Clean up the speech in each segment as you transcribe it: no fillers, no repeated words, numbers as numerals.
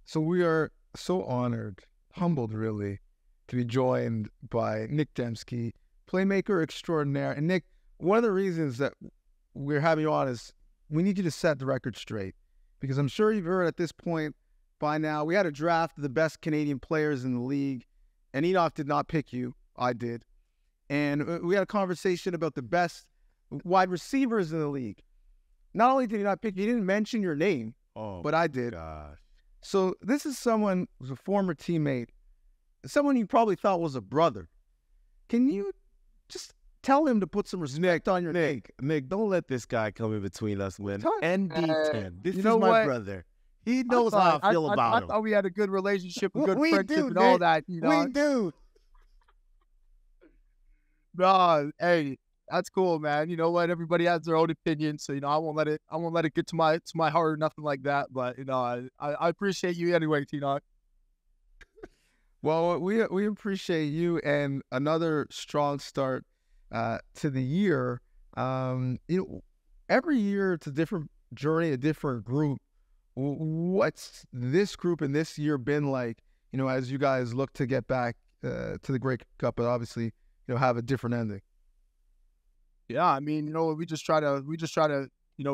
So we are so honored, humbled really, to be joined by Nick Dembski, playmaker extraordinaire. And Nick, one of the reasons that we're having you on is we need you to set the record straight because I'm sure you've heard at this point by now, we had a draft of the best Canadian players in the league, and Enoch did not pick you. I did. And we had a conversation about the best wide receivers in the league. Not only did he not pick you, he didn't mention your name, but I did. Gosh. So this is someone who's a former teammate, someone you probably thought was a brother. Can you just tell him to put some respect on your name? Nick, don't let this guy come in between us, man. Tell- ND10. This you is know my what? brother. He knows how I feel about I him. thought we had a good relationship, a good We friendship, do, and all Nick. that. You know, We do. nah, hey, that's cool, man. You know what? Everybody has their own opinion, so I won't let it get to my heart or nothing like that. But I appreciate you anyway, Tino. Well, we appreciate you and another strong start to the year. Every year it's a different journey, a different group. What's this group and this year been like? As you guys look to get back to the Grey Cup, but obviously have a different ending. Yeah, I mean, we just try to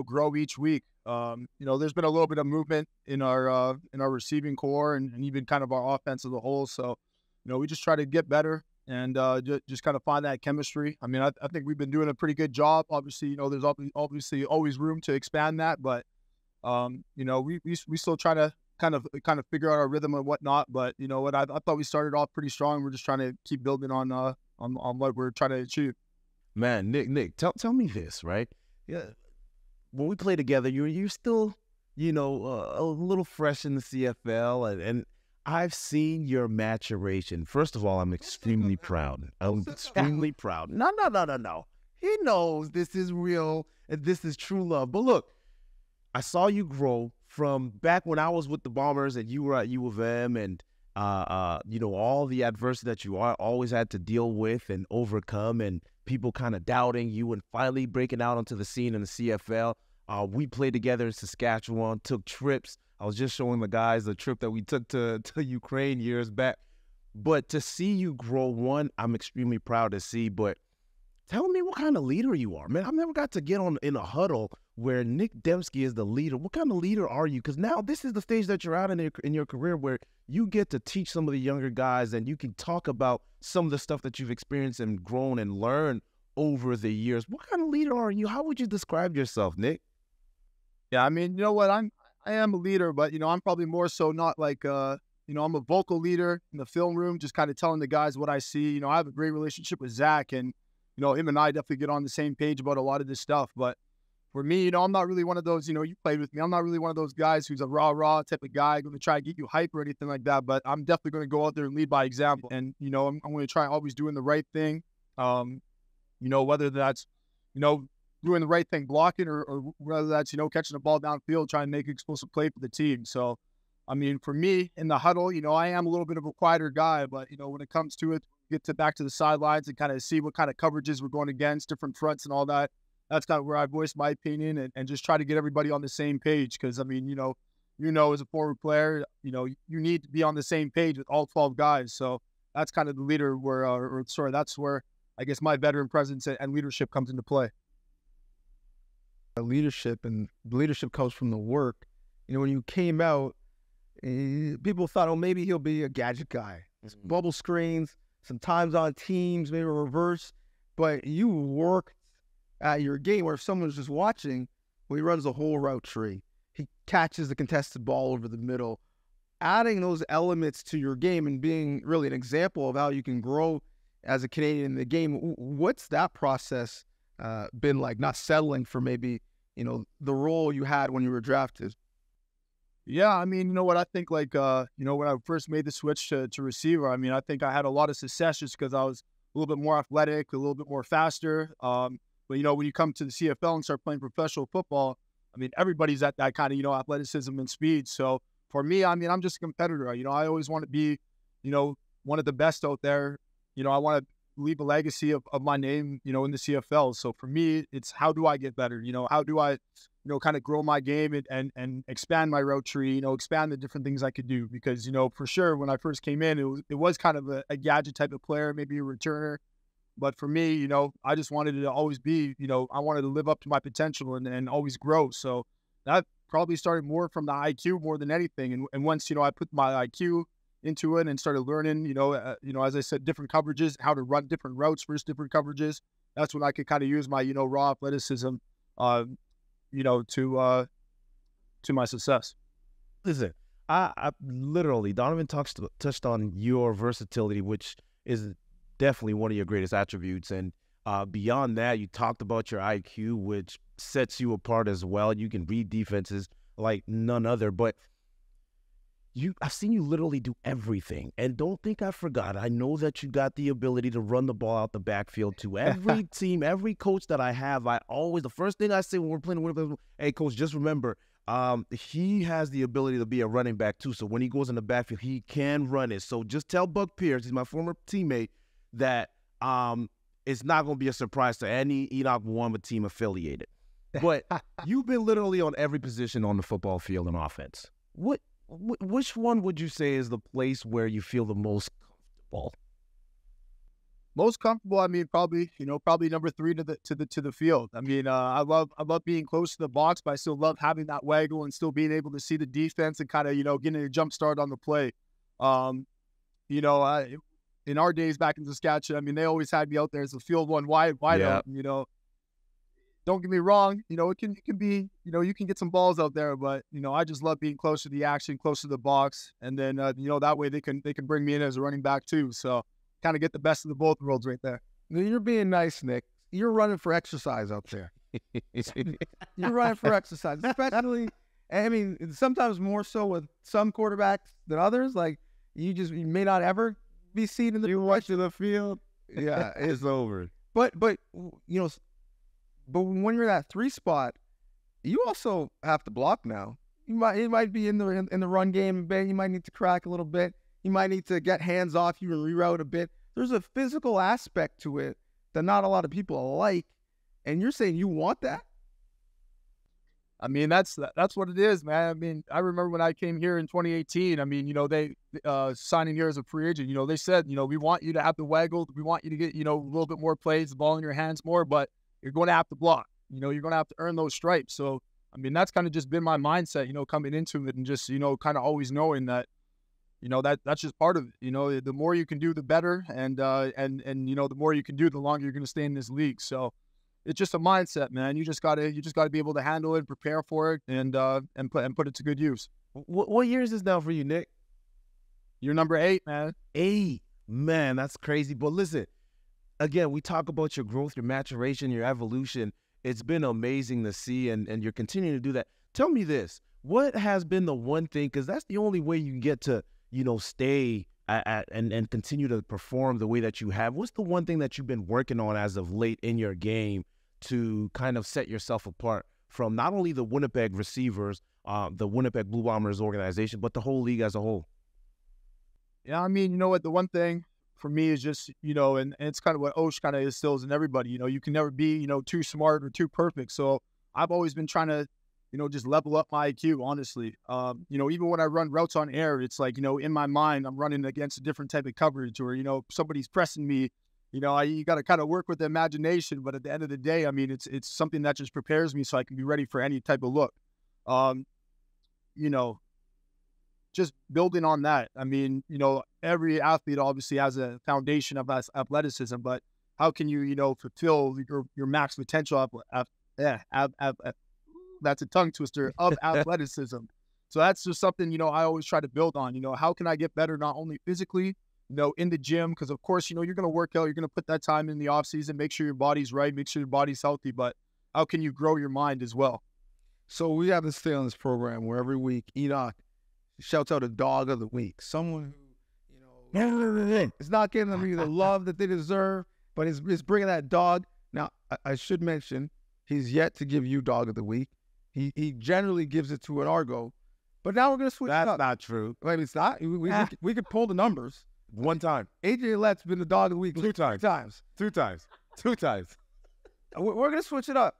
grow each week. There's been a little bit of movement in our receiving core and even kind of our offense as a whole. So, we just try to get better and just kind of find that chemistry. I mean, I think we've been doing a pretty good job. Obviously, there's obviously always room to expand that, but we still try to kind of figure out our rhythm and whatnot. But you know what, I thought we started off pretty strong. We're just trying to keep building on what we're trying to achieve. Man, Nick, tell me this, right? Yeah, when we play together, you're still, a little fresh in the CFL, and I've seen your maturation. First of all, I'm extremely proud. I'm extremely proud. No. He knows this is real and this is true love. But look, I saw you grow from back when I was with the Bombers and you were at U of M, and all the adversity that you always had to deal with and overcome, and people kind of doubting you, and finally breaking out onto the scene in the CFL. We played together in Saskatchewan, took trips. I was just showing the guys the trip that we took to Ukraine years back. But to see you grow, one, I'm extremely proud to see. But tell me what kind of leader you are, man. I've never got to get on in a huddle where Nick Dembski is the leader. What kind of leader are you? Because now this is the stage that you're at in your career where you get to teach some of the younger guys and you can talk about some of the stuff that you've experienced and grown and learned over the years. What kind of leader are you? How would you describe yourself, Nick? Yeah, I mean, you know what, I am a leader, but I'm probably more so not like I'm a vocal leader in the film room, just kind of telling the guys what I see. I have a great relationship with Zach, and him and I definitely get on the same page about a lot of this stuff. But for me, I'm not really one of those, you played with me. I'm not really one of those guys who's a rah type of guy going to try to get you hype or anything like that. But I'm definitely going to go out there and lead by example. And, I'm going to try always doing the right thing. Whether that's, doing the right thing, blocking, or whether that's, catching the ball downfield, trying to make an explosive play for the team. So, I mean, for me in the huddle, I am a little bit of a quieter guy, but, when it comes to it, back to the sidelines and kind of see what kind of coverages we're going against, different fronts and all that. That's kind of where I voice my opinion and just try to get everybody on the same page. Because, I mean, as a forward player, you need to be on the same page with all 12 guys. So that's kind of the leader that's where I guess my veteran presence and leadership comes into play. Leadership comes from the work. When you came out, people thought, oh, maybe he'll be a gadget guy. Mm-hmm. Bubble screens, sometimes on teams, maybe reverse. But you worked at your game where if someone's just watching, well, he runs the whole route tree. He catches the contested ball over the middle. Adding those elements to your game and being really an example of how you can grow as a Canadian in the game. What's that process been like, not settling for maybe, the role you had when you were drafted? Yeah, I mean, what I think, like, when I first made the switch to receiver, I mean, I think I had a lot of success just because I was a little bit more athletic, a little bit more faster. But, when you come to the CFL and start playing professional football, I mean, everybody's at that kind of, athleticism and speed. So for me, I mean, I'm just a competitor. I always want to be, one of the best out there. I want to leave a legacy of my name, you know, in the CFL. So for me, it's how do I get better? You know, how do I, kind of grow my game and expand my route tree, expand the different things I could do. Because, for sure, when I first came in, it was kind of a gadget type of player, maybe a returner. But for me, I just wanted to always be, I wanted to live up to my potential and always grow. So that probably started more from the IQ more than anything. And once, I put my IQ into it and started learning, as I said, different coverages, how to run different routes versus different coverages. That's when I could kind of use my, raw athleticism, to my success. Listen, I literally, Donovan touched on your versatility, which is definitely one of your greatest attributes. And beyond that, you talked about your IQ, which sets you apart as well. You can read defenses like none other. But I've seen you literally do everything. And don't think I forgot. I know that you got the ability to run the ball out the backfield too. Every team, every coach that I have, the first thing I say when we're playing, hey, coach, just remember, he has the ability to be a running back too. So when he goes in the backfield, he can run it. So just tell Buck Pierce, he's my former teammate, that it's not going to be a surprise to any Enoch Muamba team affiliated. But you've been literally on every position on the football field in offense. Which one would you say is the place where you feel the most comfortable? Most comfortable, I mean, probably number 3 to the field. I mean, I love being close to the box, but I still love having that waggle and still being able to see the defense and kind of, getting a jump start on the play. In our days back in Saskatchewan, I mean, they always had me out there as a field one wide open, Don't get me wrong, it can be, you can get some balls out there, but, I just love being close to the action, close to the box. And then, that way they can bring me in as a running back too. So kind of get the best of the both worlds right there. You're being nice, Nick. You're running for exercise out there. You're running for exercise, especially, I mean, sometimes more so with some quarterbacks than others. Like you may not ever be seen in the field. Yeah, it's over. But when you're in that 3 spot, you also have to block now. You might be in the run game a bit. You might need to crack a little bit. You might need to get hands off you and reroute a bit. There's a physical aspect to it that not a lot of people like. And you're saying you want that? I mean, that's what it is, man. I mean, I remember when I came here in 2018, I mean, they signing here as a free agent, they said, we want you to have the waggle. We want you to get, a little bit more plays, the ball in your hands more, but you're going to have to block. You're going to have to earn those stripes. So, I mean, that's kind of just been my mindset, coming into it and just, kind of always knowing that, that's just part of it. The more you can do, the better. And the more you can do, the longer you're going to stay in this league. So it's just a mindset, man. You just gotta be able to handle it, prepare for it, and put it to good use. What year is this now for you, Nick? You're number 8, man. 8, man, that's crazy. But listen, again, we talk about your growth, your maturation, your evolution. It's been amazing to see, and you're continuing to do that. Tell me this: what has been the one thing? Because that's the only way you can get to, stay and continue to perform the way that you have. What's the one thing that you've been working on as of late in your game to kind of set yourself apart from not only the Winnipeg receivers, the Winnipeg Blue Bombers organization, but the whole league as a whole? Yeah, I mean, you know what? The one thing for me is just, and it's kind of what Osh kind of instills in everybody. You can never be, too smart or too perfect. So I've always been trying to, just level up my IQ, honestly. Even when I run routes on air, it's like, in my mind, I'm running against a different type of coverage or, somebody's pressing me. You got to kind of work with the imagination. But at the end of the day, I mean, it's something that just prepares me so I can be ready for any type of look. Just building on that. I mean, every athlete obviously has a foundation of athleticism, but how can you, fulfill your max potential? That's a tongue twister of athleticism. So that's just something, I always try to build on. How can I get better, not only physically, in the gym, because of course, you're going to work out, you're going to put that time in the off season, make sure your body's right, make sure your body's healthy, but how can you grow your mind as well? So we have this thing on this program where every week Enoch shouts out a dog of the week, someone who, is not giving them the love that they deserve, but is bringing that dog. Now, I should mention, he's yet to give you dog of the week. He generally gives it to an Argo, but now we're going to switch it up. That's not true. Wait, it's not? We could pull the numbers. One time. AJ Lett's been the dog of the week 2 times. 3 times. 2 times. 2 times. We're going to switch it up.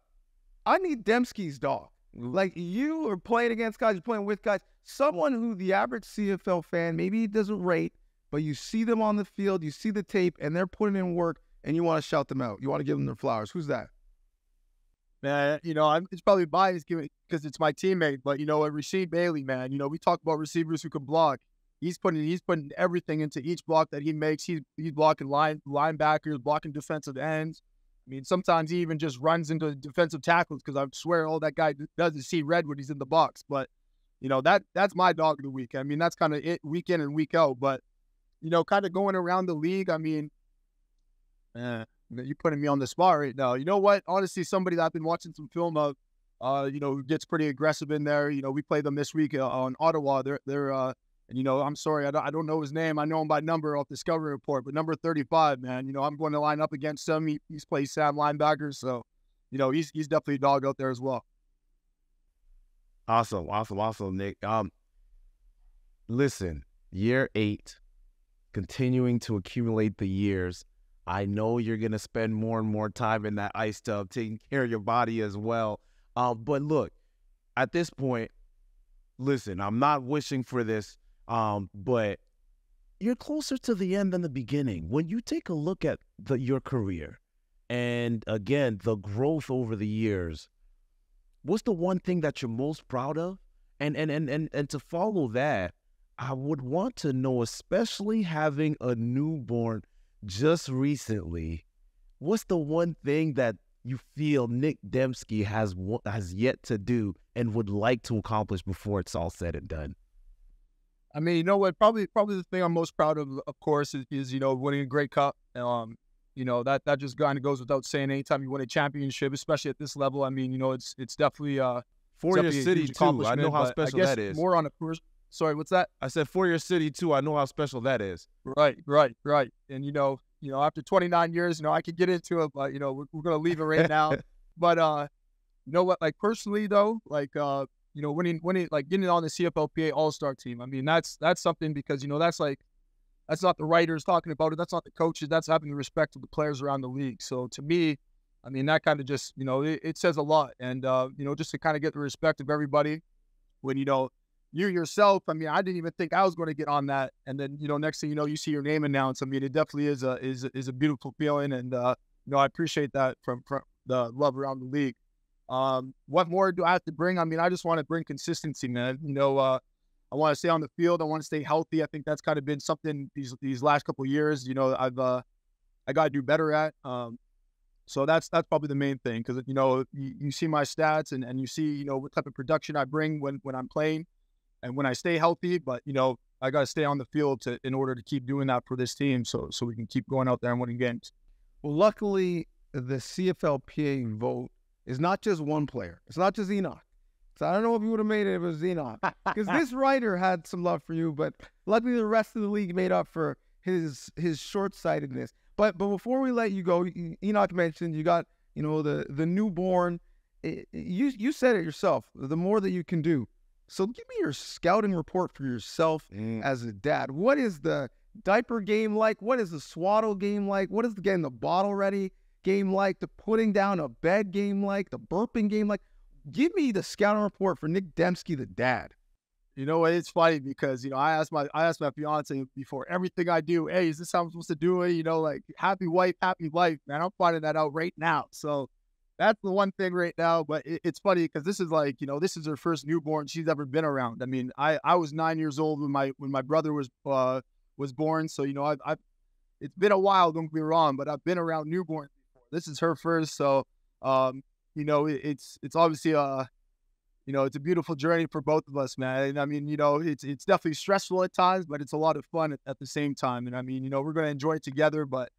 I need Dembski's dog. Like, you are playing against guys, you're playing with guys. Someone who the average CFL fan maybe doesn't rate, but you see them on the field, you see the tape, and they're putting in work, and you want to shout them out. You want to give them their flowers. Who's that? Man, it's probably biased because it's my teammate, but Rasheed Bailey, man, we talk about receivers who can block. He's putting everything into each block that he makes. He's blocking linebackers, blocking defensive ends. I mean, sometimes he even just runs into defensive tackles because I swear all that guy does is see red when he's in the box. But, that's my dog of the week. I mean, that's kind of it week in and week out. But, kind of going around the league, I mean, you're putting me on the spot right now. You know what? Honestly, somebody that I've been watching some film of, who gets pretty aggressive in there. We played them this week on Ottawa. They're I'm sorry, I don't know his name. I know him by number off Discovery Report, but number 35, man. I'm going to line up against him. He's played Sam linebacker, so he's definitely a dog out there as well. Awesome, Nick. Listen, year 8, continuing to accumulate the years. I know you're gonna spend more and more time in that ice tub, taking care of your body as well. But look, at this point, listen, I'm not wishing for this. But you're closer to the end than the beginning. When you take a look at your career and, again, the growth over the years, what's the one thing that you're most proud of? And to follow that, I would want to know, especially having a newborn just recently, what's the one thing that you feel Nick Demski has yet to do and would like to accomplish before it's all said and done? I mean, you know what? Probably the thing I'm most proud of course, is winning a Grey Cup. That just kind of goes without saying. Anytime you win a championship, especially at this level, I mean, it's definitely for your city too. I know how special that is. More on a first. Sorry, what's that? I said for your city too. I know how special that is. Right. And after 29 years, I could get into it, but we're gonna leave it right now. But you know what? Like personally though, like winning, like getting on the CFLPA All-Star team. I mean, that's something because, that's not the writers talking about it. That's not the coaches. That's having the respect of the players around the league. So to me, I mean, that kind of just, it says a lot. And, just to kind of get the respect of everybody when, you yourself, I mean, I didn't even think I was going to get on that. And then, next thing you see your name announced. I mean, it definitely is a beautiful feeling. And, I appreciate that from the love around the league. What more do I have to bring? I mean, I just want to bring consistency, man. I want to stay on the field. I want to stay healthy. I think that's kind of been something these last couple of years, I got to do better at. So that's probably the main thing because, you see my stats and you see, what type of production I bring when I'm playing and when I stay healthy. But, I got to stay on the field in order to keep doing that for this team so we can keep going out there and winning games. Well, luckily, the CFLPA vote is not just one player. It's not just Enoch. So I don't know if you would have made it if it was Enoch. Because this writer had some love for you, but luckily the rest of the league made up for his short-sightedness. But before we let you go, Enoch mentioned you got, the newborn. You said it yourself, the more that you can do. So give me your scouting report for yourself as a dad. What is the diaper game like? What is the swaddle game like? What is getting the bottle ready game like? The putting down a bed game like? The burping game like? Give me the scouting report for Nick Demski, the dad. You know what? It's funny because, I asked my fiance before everything I do, hey, is this how I'm supposed to do it? Like happy wife, happy life, man. I'm finding that out right now. So that's the one thing right now. But it's funny because this is like, this is her first newborn she's ever been around. I mean, I was 9 years old when my brother was born. So, I've it's been a while, don't get me wrong, but I've been around newborns before. This is her first. So, it's obviously it's a beautiful journey for both of us, man. And I mean, it's definitely stressful at times, but it's a lot of fun at the same time. And I mean, we're going to enjoy it together. But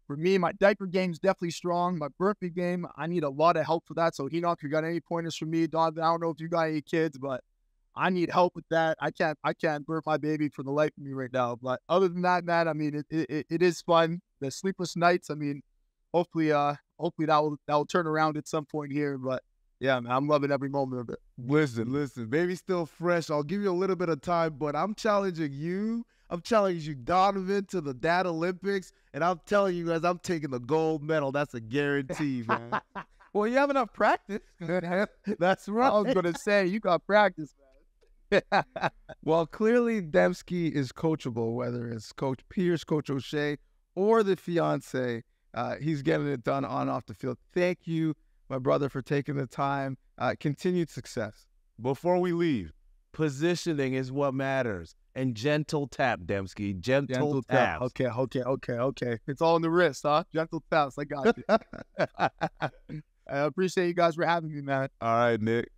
for me, my diaper game's definitely strong. My burping game, I need a lot of help for that. So Enoch, if you got any pointers for me, Don, I don't know if you got any kids, but I need help with that. I can't burp my baby for the life of me right now. But other than that, man, I mean, it is fun. The sleepless nights, I mean, hopefully that will turn around at some point here. But Yeah, man, I'm loving every moment of it. Listen, baby's still fresh. I'll give you a little bit of time, but I'm challenging you. I'm challenging you, Donovan, to the Dad Olympics, and I'm telling you guys, I'm taking the gold medal. That's a guarantee, man. Well, you have enough practice. That's right. I was gonna say you got practice, man. Well, clearly Demski is coachable, whether it's Coach Pierce, Coach O'Shea, or the fiance. He's getting it done on and off the field. Thank you, my brother, for taking the time. Continued success. Before we leave, positioning is what matters. And gentle tap, Demski. Gentle tap. Okay. It's all in the wrist, huh? Gentle taps. I got you. I appreciate you guys for having me, man. All right, Nick.